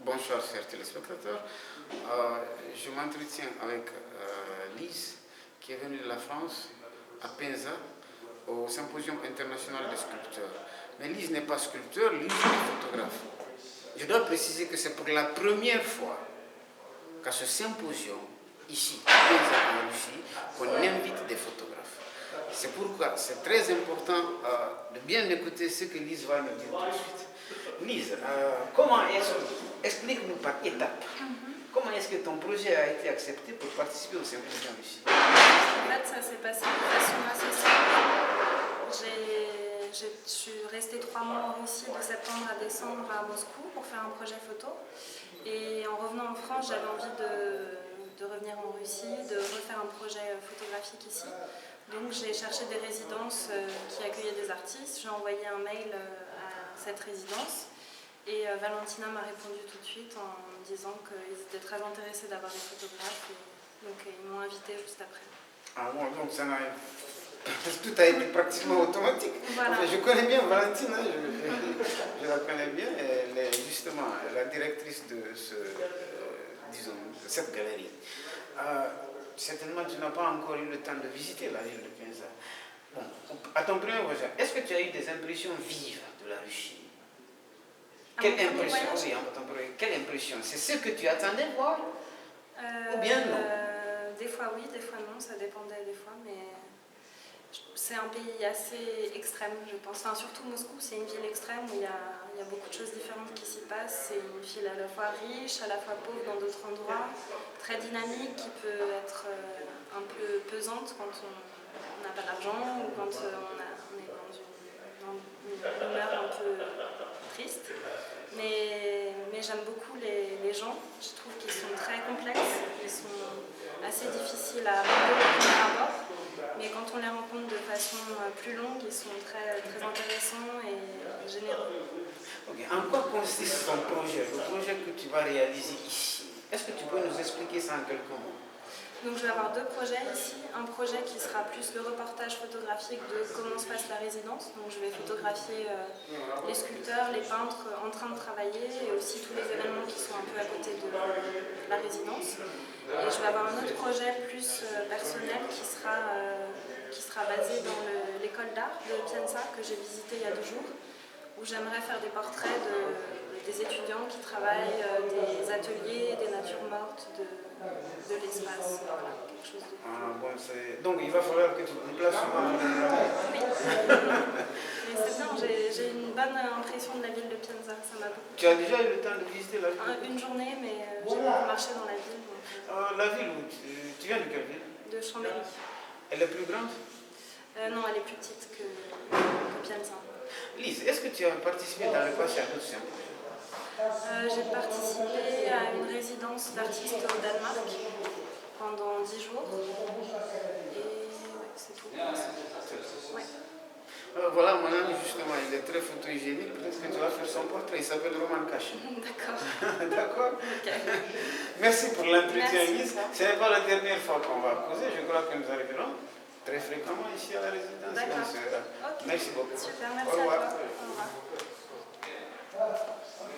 Bonsoir, chers téléspectateurs. Je m'entretiens avec Lise, qui est venue de la France, à Penza, au Symposium international des sculpteurs. Mais Lise n'est pas sculpteur, Lise est photographe. Je dois préciser que c'est pour la première fois qu'à ce symposium, ici, à Penza, en Russie, qu'on invite des photographes. C'est pourquoi c'est très important de bien écouter ce que Lise va nous dire tout de suite. Lise, explique-nous par étapes, comment est-ce que ton projet a été accepté pour participer au symposium ici? En fait, ça s'est passé de façon assez simple. Je suis restée 3 mois en Russie de septembre à décembre à Moscou pour faire un projet photo. Et en revenant en France, j'avais envie de revenir en Russie, de refaire un projet photographique ici. Donc j'ai cherché des résidences qui accueillaient des artistes. J'ai envoyé un mail à cette résidence. Et Valentina m'a répondu tout de suite en me disant qu'ils étaient très intéressés d'avoir des photographes. Et donc ils m'ont invité juste après. Ah bon, donc ça n'a... Tout a été pratiquement automatique. Voilà. Enfin, je connais bien Valentina, je la connais bien. Elle est justement la directrice de cette galerie. Certainement, tu n'as pas encore eu le temps de visiter la ville de Penza. Bon, à ton premier voyage, est-ce que tu as eu des impressions vives de la Russie? Quelle impression? Oui, quelle impression? C'est ce que tu attendais voir? Ou bien non? Des fois oui, des fois non, ça dépendait des fois, mais c'est un pays assez extrême, je pense. Enfin, surtout Moscou, c'est une ville extrême où il y a beaucoup de choses différentes qui s'y passent. C'est une ville à la fois riche, à la fois pauvre dans d'autres endroits, très dynamique, qui peut être un peu pesante quand on n'a pas d'argent ou quand on est dans une humeur un peu triste. Mais j'aime beaucoup les gens, je trouve qu'ils sont très complexes, ils sont assez difficiles à aborder au premier abord, mais quand on les rencontre de façon plus longue, ils sont très, très intéressants et généreux. Okay. En quoi consiste ton projet, le projet que tu vas réaliser ici? Est-ce que tu peux nous expliquer ça en quelques mots? Donc je vais avoir 2 projets ici, un projet qui sera plus le reportage photographique de comment se passe la résidence, donc je vais photographier les sculpteurs, les peintres en train de travailler et aussi tous les événements qui sont un peu à côté de la résidence. Et je vais avoir un autre projet plus personnel qui sera basé dans l'école d'art de Pienza que j'ai visité il y a 2 jours, où j'aimerais faire des portraits des étudiants qui travaillent, des ateliers, des natures mortes, de l'espace, voilà, quelque chose de... Bon, donc il va falloir que tu te déplaces souvent. Oui, mais c'est bien, j'ai une bonne impression de la ville de Pienza, ça m'a beaucoup... Tu as déjà eu le temps de visiter la ville? Une journée, mais j'ai beaucoup marché dans la ville. Donc... La ville où tu viens de quelle ville? De Chambéry. Elle est plus grande? Non, elle est plus petite que Pienza. Lise, est-ce que tu as participé dans le passé à d'autres symposiums? J'ai participé à une résidence d'artistes au Danemark pendant 10 jours. Et ouais, c'est tout. Ouais. Voilà, mon ami, justement, il est très photogénique. Peut-être que tu vas faire son portrait. Il s'appelle Roman Kachin. D'accord. D'accord? Okay. Merci pour l'entretien, Lise. Ce n'est pas la dernière fois qu'on va causer. Je crois que nous arriverons très fréquemment ici à la résidence. D'accord. Okay. Merci beaucoup. Super, merci Au revoir. à toi. Au revoir.